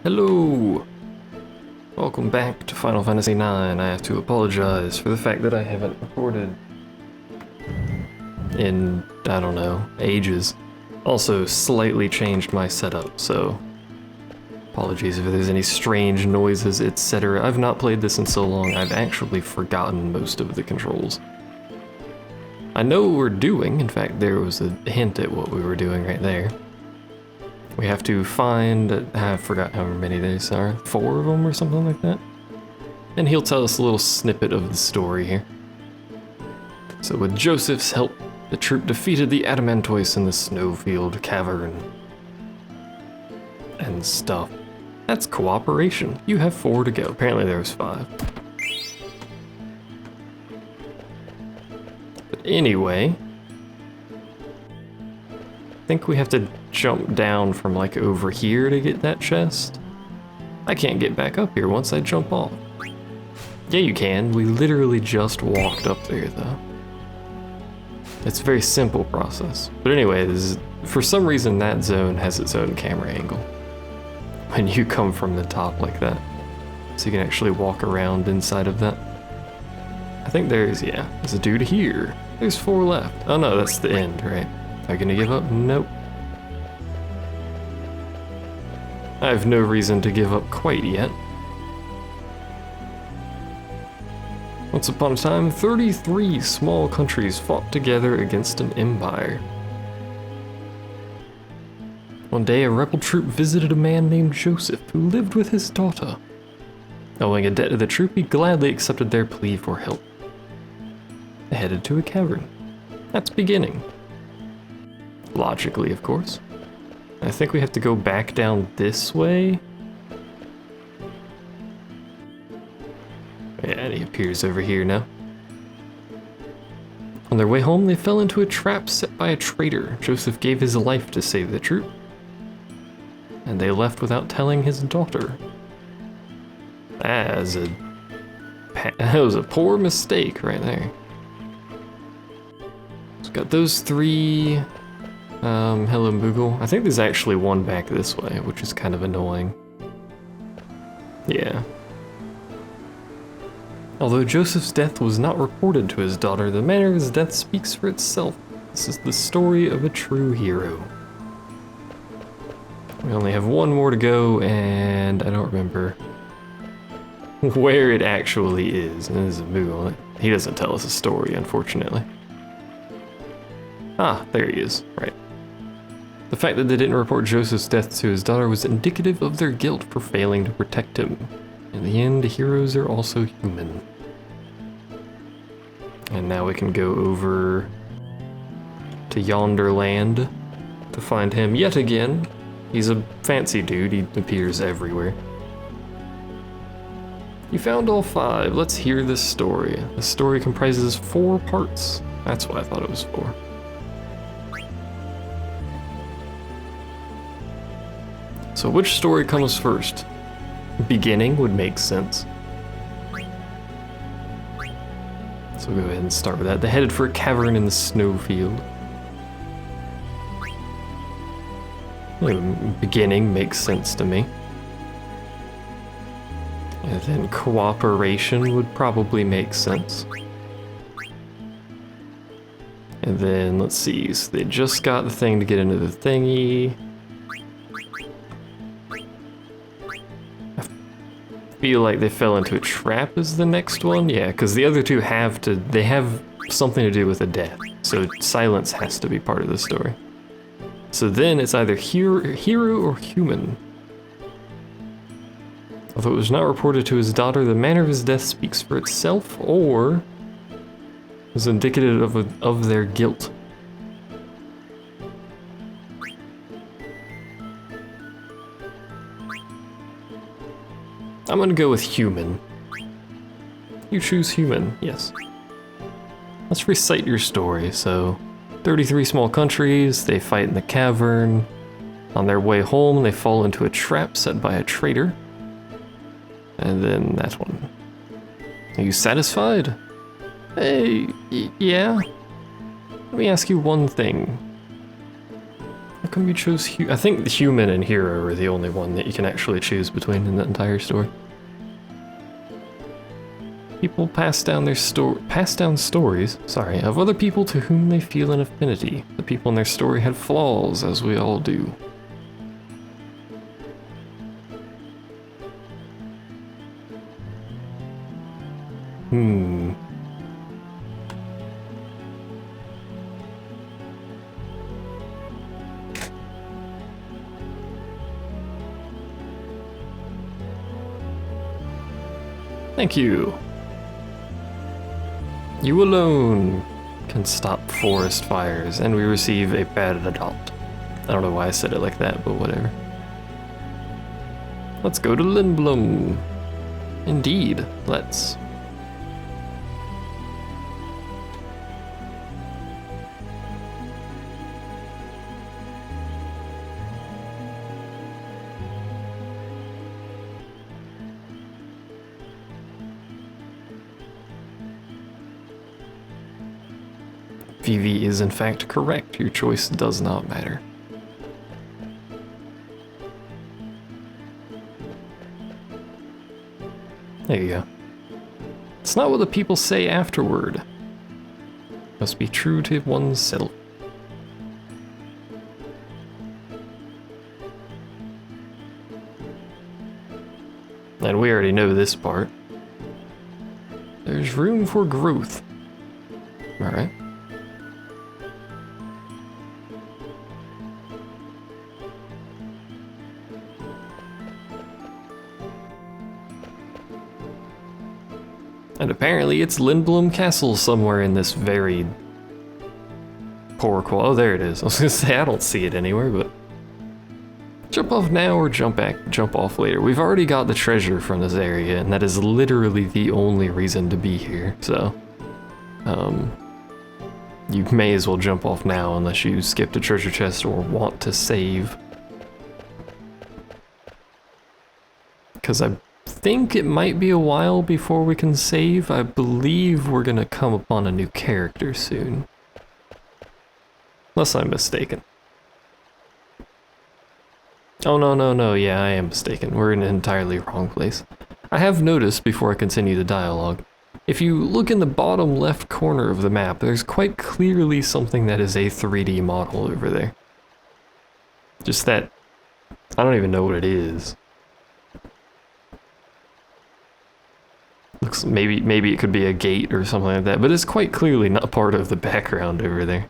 Hello! Welcome back to Final Fantasy IX. I have to apologize for the fact that I haven't recorded in, I don't know, ages. Also, slightly changed my setup, so apologies if there's any strange noises, etc. I've not played this in so long, I've actually forgotten most of the controls. I know what we're doing, in fact there was a hint at what we were doing right there. We have to find, I forgot how many days are, 4 of them or something like that? And he'll tell us a little snippet of the story here. So with Joseph's help, the troop defeated the Atomantois in the snowfield cavern. And stuff. That's cooperation. You have 4 to go. Apparently there was 5. But anyway, I think we have to jump down from like over here to get that chest. I can't get back up here once I jump off. Yeah, you can. We literally just walked up there though. It's a very simple process. But anyway, for some reason that zone has its own camera angle when you come from the top like that. So you can actually walk around inside of that. I think there's a dude here. There's 4 left. Oh no, that's the end, right? Am I gonna give up? Nope. I have no reason to give up quite yet. Once upon a time, 33 small countries fought together against an empire. One day, a rebel troop visited a man named Joseph who lived with his daughter. Owing a debt to the troop, he gladly accepted their plea for help. They headed to a cavern. That's beginning. Logically, of course. I think we have to go back down this way. Yeah, and he appears over here now. On their way home, they fell into a trap set by a traitor. Joseph gave his life to save the troop. And they left without telling his daughter. That was a poor mistake right there. So got those 3. Hello Moogle. I think there's actually one back this way, which is kind of annoying. Yeah. Although Joseph's death was not reported to his daughter, the manner of his death speaks for itself. This is the story of a true hero. We only have 1 more to go, and I don't remember where it actually is. And this is a Moogle. He doesn't tell us a story, unfortunately. Ah, there he is. Right. The fact that they didn't report Joseph's death to his daughter was indicative of their guilt for failing to protect him. In the end, heroes are also human. And now we can go over to yonder land to find him yet again. He's a fancy dude, he appears everywhere. You found all 5, let's hear this story. The story comprises 4 parts. That's why I thought it was 4. So which story comes first? Beginning would make sense. So we'll go ahead and start with that. They headed for a cavern in the snowfield. Beginning makes sense to me. And then cooperation would probably make sense. And then, let's see, so they just got the thing to get into the thingy. Feel like they fell into a trap is the next one. Yeah, because the other 2 have something to do with a death. So silence has to be part of the story. So then it's either hero or human. Although it was not reported to his daughter, the manner of his death speaks for itself, or is indicative of their guilt. I'm gonna go with human. You choose human, yes. Let's recite your story. So, 33 small countries, they fight in the cavern. On their way home, they fall into a trap set by a traitor. And then that one. Are you satisfied? Hey, yeah. Let me ask you one thing. How come you chose I think the human and hero are the only one that you can actually choose between in the entire story. People pass down stories, of other people to whom they feel an affinity. The people in their story had flaws, as we all do. Thank you. You alone can stop forest fires, and we receive a bad adopt. I don't know why I said it like that, but whatever. Let's go to Lindblom. Indeed, let's. Vivi is in fact correct. Your choice does not matter. There you go. It's not what the people say afterward. Must be true to oneself. And we already know this part. There's room for growth. Alright. And apparently it's Lindblom Castle somewhere in this very poor quality. Oh, there it is. I was gonna say I don't see it anywhere, but jump off now or jump off later. We've already got the treasure from this area, and that is literally the only reason to be here. So, you may as well jump off now unless you skipped a treasure chest or want to save. Because I think it might be a while before we can save. I believe we're gonna come upon a new character soon. Unless I'm mistaken. Oh, no, yeah, I am mistaken. We're in an entirely wrong place. I have noticed, before I continue the dialogue, if you look in the bottom left corner of the map, there's quite clearly something that is a 3D model over there. Just that, I don't even know what it is. Looks, maybe it could be a gate or something like that, but it's quite clearly not part of the background over there.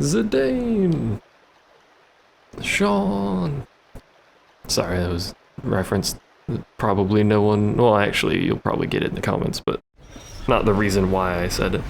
Zidane! Sean! Sorry, that was referenced. Probably no one, well actually you'll probably get it in the comments, but not the reason why I said it.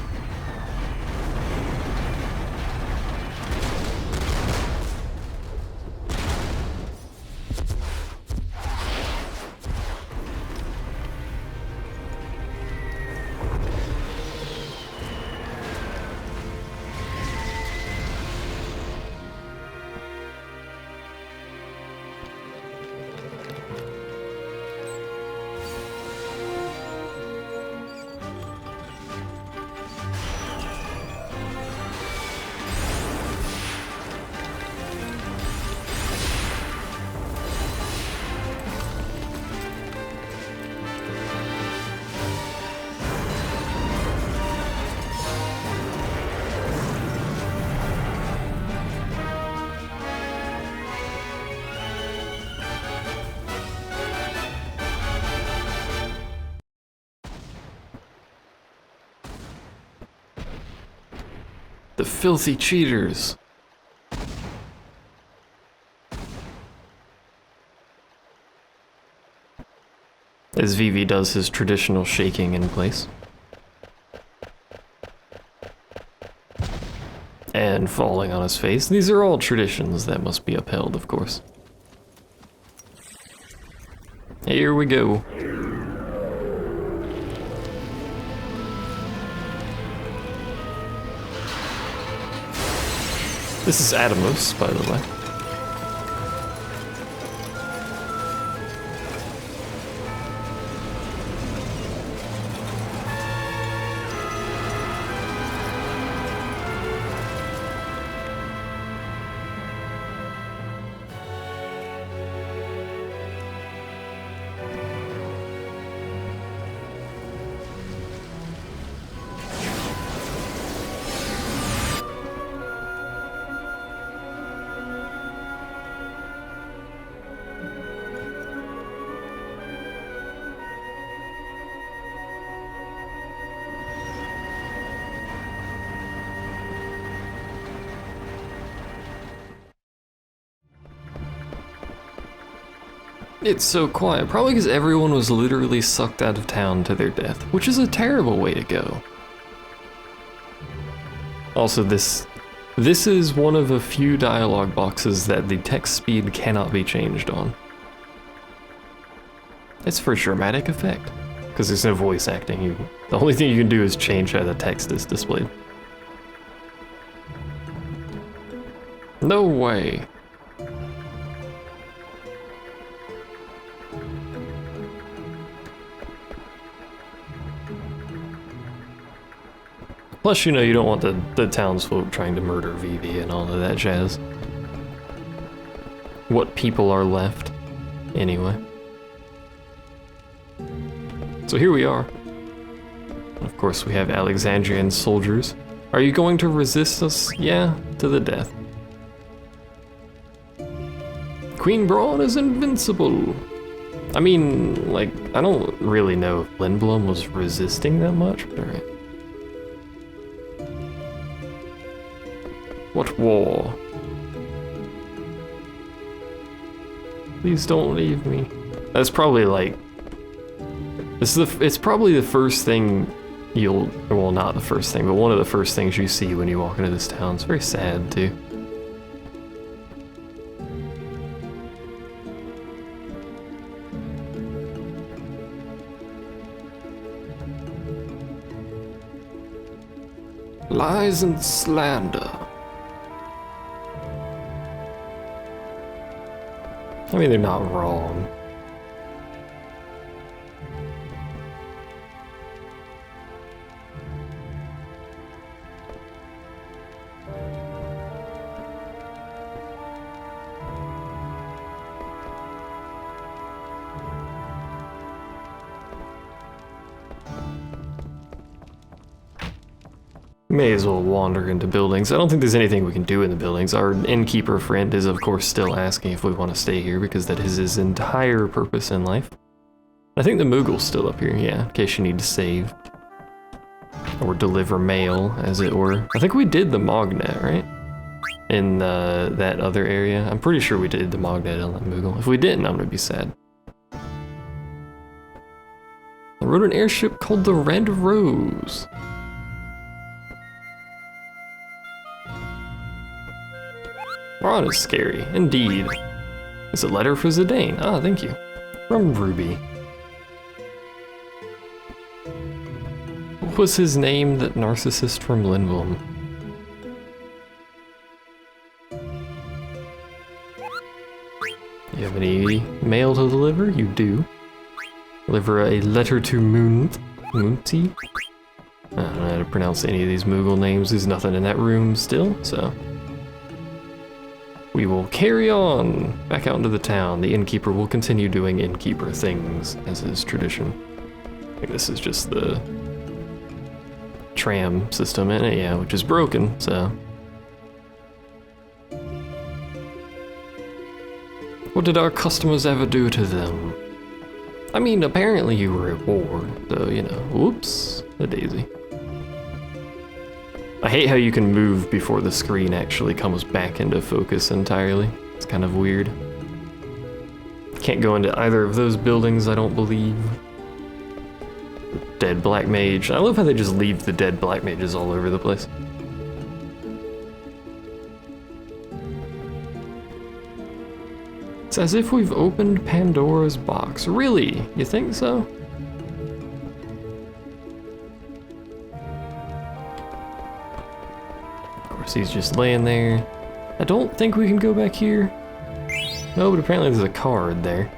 The filthy cheaters. As Vivi does his traditional shaking in place. And falling on his face. These are all traditions that must be upheld, of course. Here we go. This is Atomos, by the way. It's so quiet, probably because everyone was literally sucked out of town to their death, which is a terrible way to go. Also, this is one of a few dialogue boxes that the text speed cannot be changed on. It's for dramatic effect, because there's no voice acting. The only thing you can do is change how the text is displayed. No way. Plus, you know, you don't want the townsfolk trying to murder Vivi and all of that jazz. What people are left, anyway. So here we are. Of course, we have Alexandrian soldiers. Are you going to resist us? Yeah, to the death. Queen Braun is invincible. I mean, like, I don't really know if Lindblom was resisting that much, but alright. What war? Please don't leave me. That's probably like... it's probably the first thing you'll... well, not the first thing, but one of the first things you see when you walk into this town. It's very sad, too. Lies and slander. I mean, they're not wrong. May as well wander into buildings. I don't think there's anything we can do in the buildings. Our innkeeper friend is of course still asking if we want to stay here because that is his entire purpose in life. I think the Moogle's still up here, yeah, in case you need to save. Or deliver mail, as it were. I think we did the Mognet, right? In that other area. I'm pretty sure we did the Mognet on that Moogle. If we didn't, I'm gonna be sad. I rode an airship called the Red Rose. Braun is scary, indeed. It's a letter for Zidane. Ah, thank you. From Ruby. What was his name, that narcissist from Lindblom? You have any mail to deliver? You do. Deliver a letter to Munti? I don't know how to pronounce any of these Moogle names. There's nothing in that room still, so... we will carry on back out into the town. The innkeeper will continue doing innkeeper things, as is tradition. I think this is just the tram system in it, yeah, which is broken, so. What did our customers ever do to them? I mean, apparently you were at war, so, you know, whoops, a daisy. I hate how you can move before the screen actually comes back into focus entirely. It's kind of weird. Can't go into either of those buildings, I don't believe. Dead Black Mage. I love how they just leave the dead Black Mages all over the place. It's as if we've opened Pandora's box. Really? You think so? He's just laying there. I don't think we can go back here. No, but apparently there's a card there.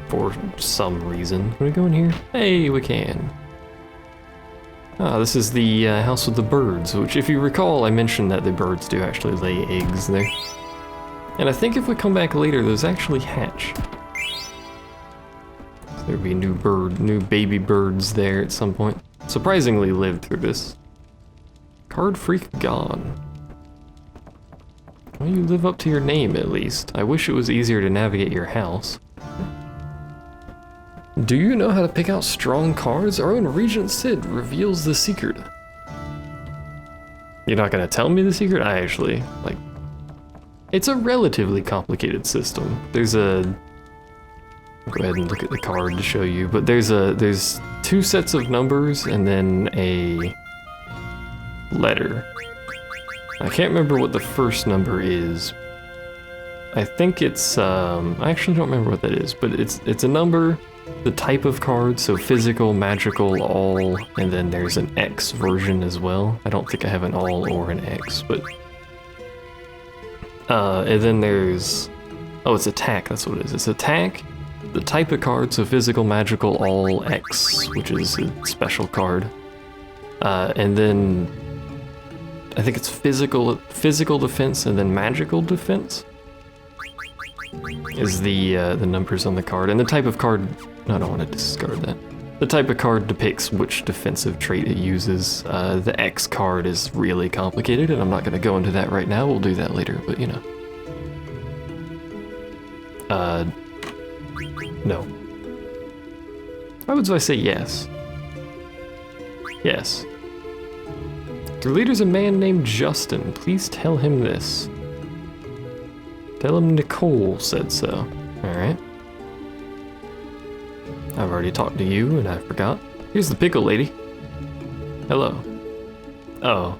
For some reason. Can we go in here? Hey, we can. Ah, this is the house with the birds, which if you recall, I mentioned that the birds do actually lay eggs there. And I think if we come back later, those actually hatch. So there'll be new baby birds there at some point. Surprisingly lived through this. Card freak gone. Well, you live up to your name at least. I wish it was easier to navigate your house. Do you know how to pick out strong cards? Our own Regent Sid reveals the secret. You're not gonna tell me the secret? I actually, like, It's a relatively complicated system. There's a... I'll go ahead and look at the card to show you, but there's two sets of numbers and then a letter. I can't remember what the first number is. I think it's, I actually don't remember what that is, but it's a number, the type of card, so physical, magical, all, and then there's an X version as well. I don't think I have an all or an X, but... and then there's... Oh, it's attack, that's what it is. It's attack, the type of card, so physical, magical, all, X, which is a special card. And then... I think it's physical defense and then magical defense is the numbers on the card. And the type of card... No, I don't want to discard that. The type of card depicts which defensive trait it uses. The X card is really complicated, and I'm not going to go into that right now. We'll do that later, but you know. No. Why would I say yes? Yes. Your leader's a man named Justin. Please tell him this. Tell him Nicole said so. Alright. I've already talked to you and I forgot. Here's the pickle lady. Hello. Oh.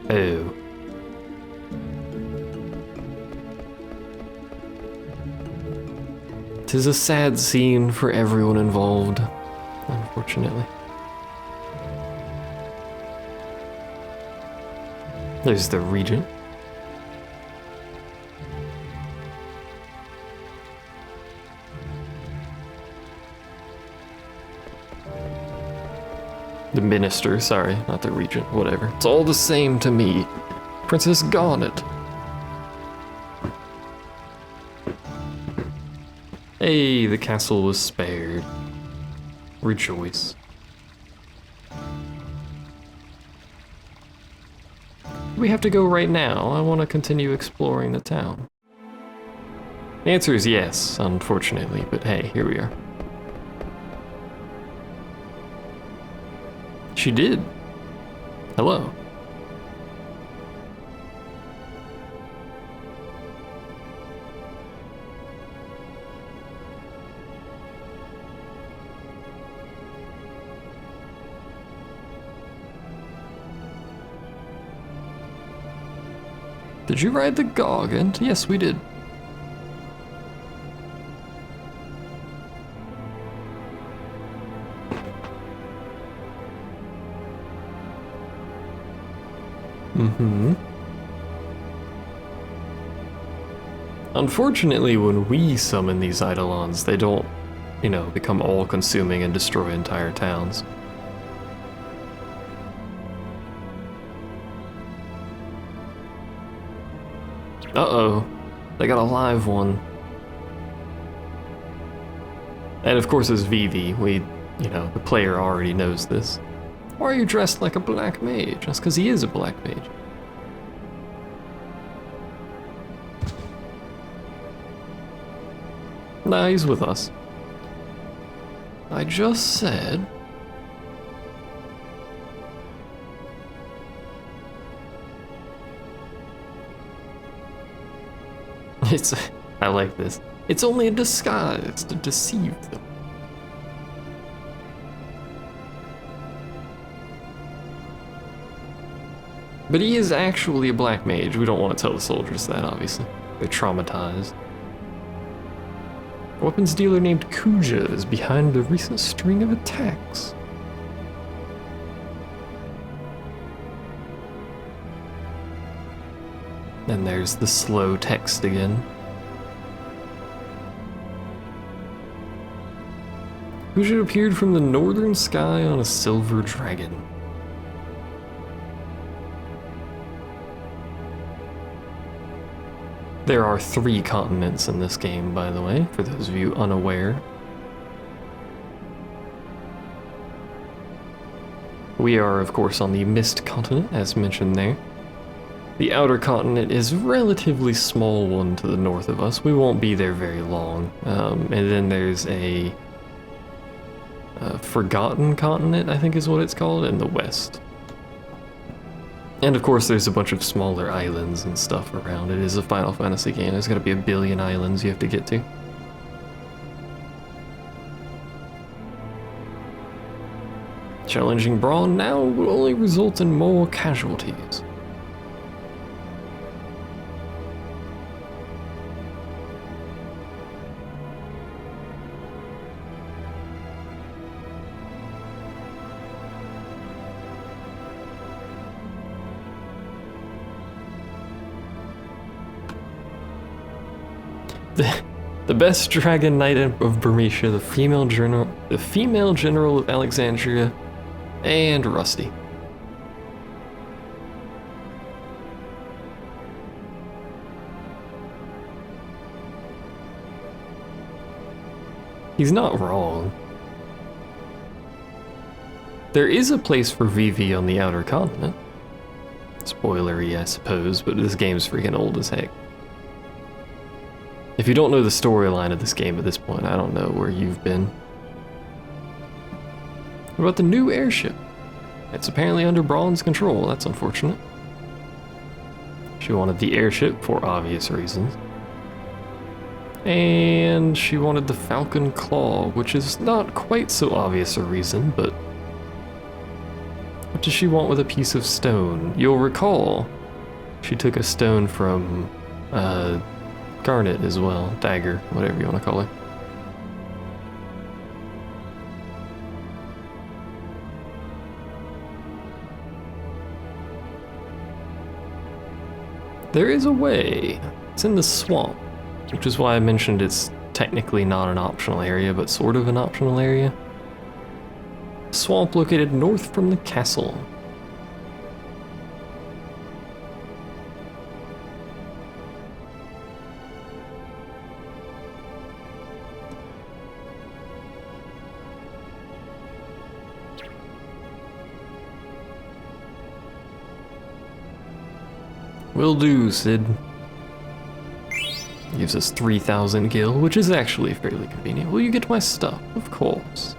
Oh. Tis a sad scene for everyone involved, unfortunately. There's the regent. The minister, sorry, not the regent, whatever. It's all the same to me. Princess Garnet. Hey, the castle was spared. Rejoice. We have to go right now. I want to continue exploring the town. The answer is yes, unfortunately, but hey, here we are. She did. Hello. Did you ride the Gargant? Yes, we did. Mm-hmm. Unfortunately, when we summon these Eidolons, they don't, you know, become all-consuming and destroy entire towns. Uh-oh, they got a live one. And of course it's Vivi, you know, the player already knows this. Why are you dressed like a black mage? That's because he is a black mage. Nah, he's with us. I just said... I like this. It's only a disguise to deceive them. But he is actually a black mage. We don't want to tell the soldiers that, obviously. They're traumatized. A weapons dealer named Kuja is behind the recent string of attacks. And there's the slow text again. Kuja appeared from the northern sky on a silver dragon. There are 3 continents in this game, by the way, for those of you unaware. We are, of course, on the Mist continent, as mentioned there. The outer continent is a relatively small one to the north of us. We won't be there very long. And then there's a Forgotten continent, I think is what it's called, in the west. And of course there's a bunch of smaller islands and stuff around. It is a Final Fantasy game. There's gotta be a billion islands you have to get to. Challenging Braun now will only result in more casualties. The best Dragon Knight of Burmecia, the female general of Alexandria, and Rusty. He's not wrong. There is a place for Vivi on the outer continent. Spoilery, I suppose, but this game's freaking old as heck. If you don't know the storyline of this game at this point, I don't know where you've been. What about the new airship? It's apparently under Braun's control. That's unfortunate. She wanted the airship for obvious reasons. And she wanted the Falcon Claw, which is not quite so obvious a reason, but... What does she want with a piece of stone? You'll recall she took a stone from, Garnet as well. Dagger, whatever you want to call her. There is a way. It's in the swamp, which is why I mentioned it's technically not an optional area, but sort of an optional area. Swamp located north from the castle. Will do, Sid. Gives us 3,000 gil, which is actually fairly convenient. Will you get my stuff? Of course.